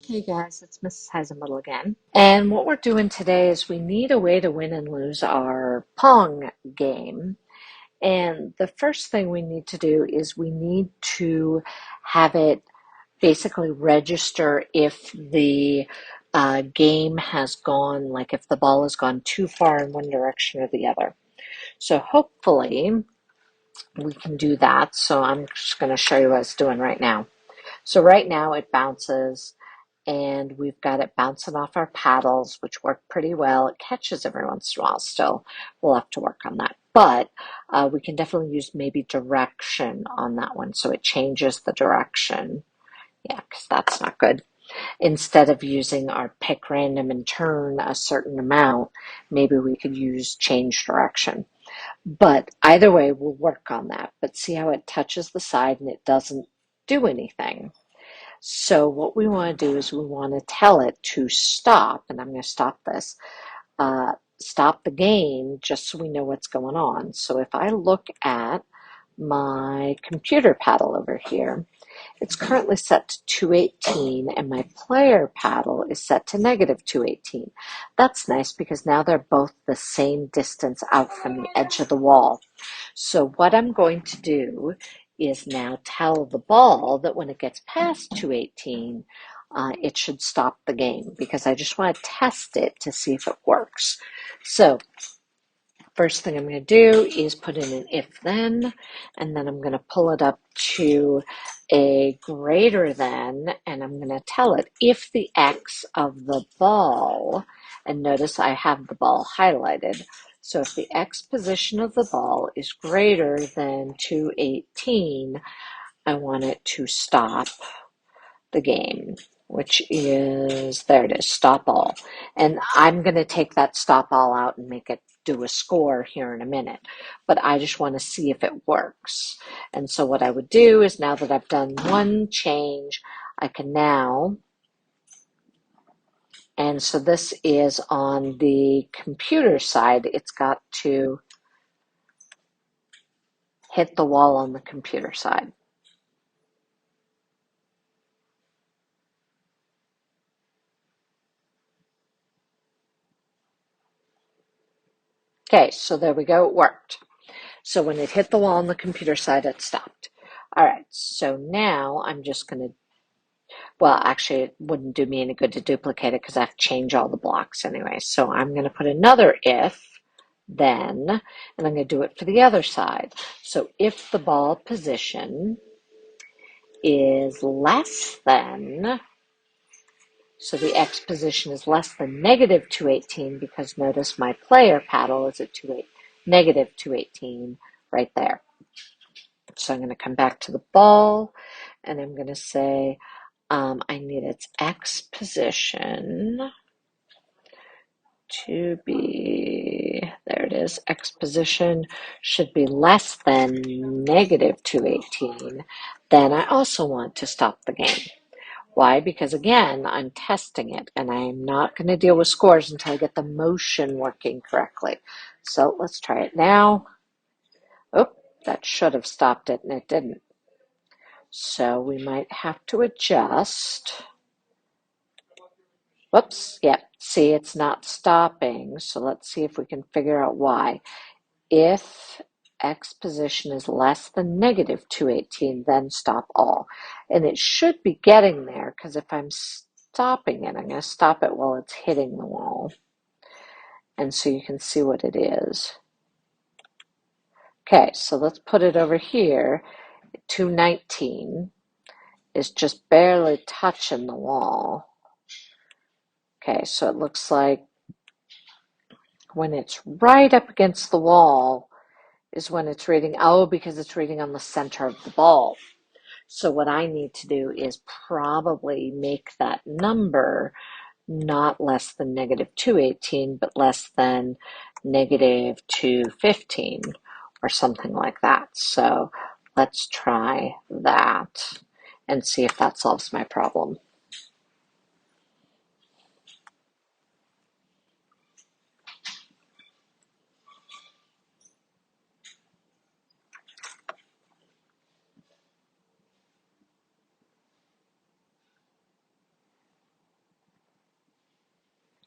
Hey guys, it's Mrs. Heisenbuttle again. And what we're doing today is we need a way to win and lose our Pong game. And the first thing we need to do is we need to have it basically register if the game has gone, like if the ball has gone too far in one direction or the other. So hopefully we can do that. So I'm just going to show you what it's doing right now. So right now it bounces and we've got it bouncing off our paddles, which work pretty well. It catches every once in a while still. We'll have to work on that. But we can definitely use maybe direction on that one. So it changes the direction. Yeah, because that's not good. Instead of using our pick random and turn a certain amount, maybe we could use change direction. But either way, we'll work on that. But see how it touches the side and it doesn't do anything. So what we want to do is we want to tell it to stop, and I'm going to stop this, stop the game just so we know what's going on. So if I look at my computer paddle over here, it's currently set to 218 and my player paddle is set to negative 218. That's nice because now they're both the same distance out from the edge of the wall. So what I'm going to do is now tell the ball that when it gets past 218, it should stop the game because I just want to test it to see if it works. So first thing I'm going to do is put in an if then, and then I'm going to pull it up to a greater than, and I'm going to tell it if the x of the ball, and notice I have the ball highlighted, so if the x position of the ball is greater than 218, I want it to stop the game, which is, there it is, stop all. And I'm going to take that stop all out and make it do a score here in a minute. But I just want to see if it works. And so what I would do is now that I've done one change, I can now, and so this is on the computer side, it's got to hit the wall on the computer side. Okay, so there we go, it worked. So when it hit the wall on the computer side, it stopped. All right, so now I'm just going to, well, actually, it wouldn't do me any good to duplicate it because I have to change all the blocks anyway. So I'm going to put another if, then, and I'm going to do it for the other side. So if the ball position is less than, so the x position is less than negative 218 because notice my player paddle is at negative 218 right there. So I'm going to come back to the ball and I'm going to say I need its x position to be, there it is, x position should be less than negative 218. Then I also want to stop the game. Why? Because again, I'm testing it and I'm not going to deal with scores until I get the motion working correctly. So let's try it now. Oh, that should have stopped it and it didn't. So we might have to adjust. Whoops, yep, see it's not stopping. So let's see if we can figure out why. If x position is less than negative 218, then stop all. And it should be getting there because if I'm stopping it, I'm going to stop it while it's hitting the wall. And so you can see what it is. Okay, so let's put it over here. 219 is just barely touching the wall. Okay, so it looks like when it's right up against the wall is when it's reading, oh, because it's reading on the center of the ball. So what I need to do is probably make that number not less than negative 218, but less than negative 215 or something like that. So let's try that and see if that solves my problem.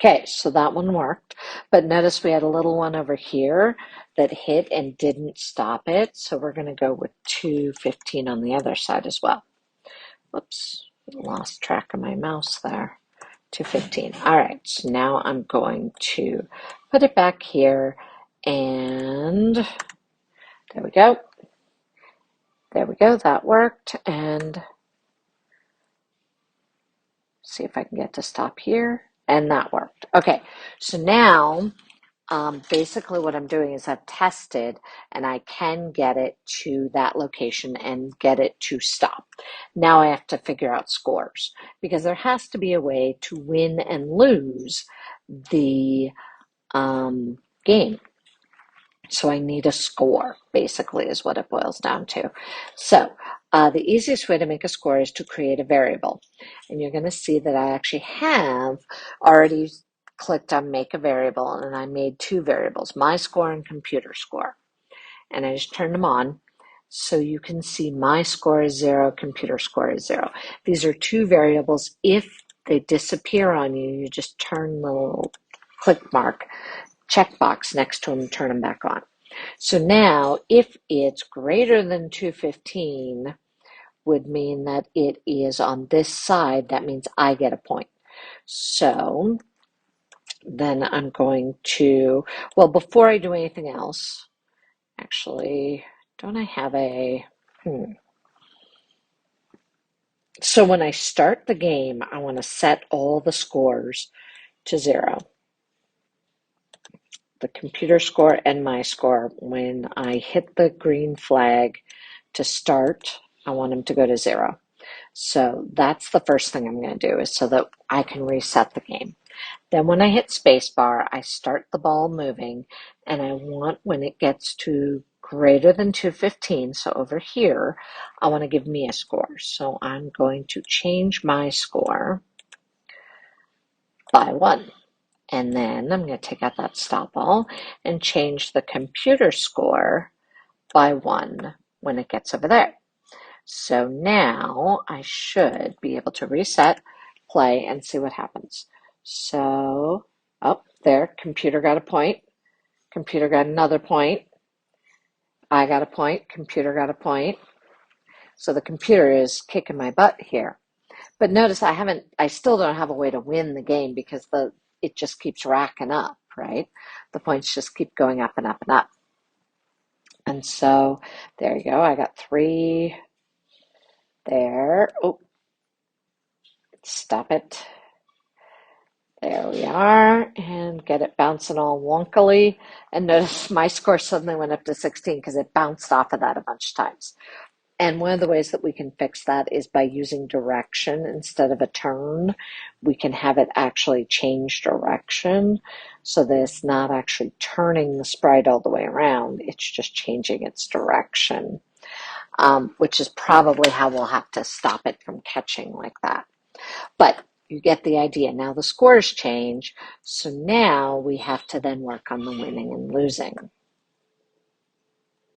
Okay, so that one worked, but notice we had a little one over here that hit and didn't stop it, so we're going to go with 215 on the other side as well. Whoops, lost track of my mouse there. 215. All right, so now I'm going to put it back here, and there we go. There we go, that worked, and see if I can get to stop here, and that worked. Okay, so now basically what I'm doing is I've tested and I can get it to that location and get it to stop. Now I have to figure out scores because there has to be a way to win and lose the game. So I need a score, basically, is what it boils down to. So the easiest way to make a score is to create a variable. And you're going to see that I actually have already clicked on make a variable, and I made two variables, my score and computer score. And I just turned them on. So you can see my score is 0, computer score is 0. These are two variables. If they disappear on you, you just turn the little click mark checkbox next to them and turn them back on. So now if it's greater than 215 would mean that it is on this side. That means I get a point. So then I'm going to, well, before I do anything else, actually, don't I have a, So when I start the game, I want to set all the scores to 0. The computer score and my score. When I hit the green flag to start, I want them to go to 0. So that's the first thing I'm going to do is so that I can reset the game. Then when I hit spacebar, I start the ball moving, and I want when it gets to greater than 215, so over here, I want to give me a score. So I'm going to change my score by 1. And then I'm going to take out that stop ball and change the computer score by 1 when it gets over there. So now I should be able to reset, play, and see what happens. So, up there, computer got a point, computer got another point, I got a point, computer got a point. So the computer is kicking my butt here. But notice I still don't have a way to win the game because it just keeps racking up, right? The points just keep going up and up and up. And so there you go. I got 3 there. Oh, stop it. There we are, and get it bouncing all wonkily. And notice my score suddenly went up to 16 because it bounced off of that a bunch of times. And one of the ways that we can fix that is by using direction instead of a turn. We can have it actually change direction so that it's not actually turning the sprite all the way around. It's just changing its direction, which is probably how we'll have to stop it from catching like that. But you get the idea. Now the scores change, so now we have to then work on the winning and losing.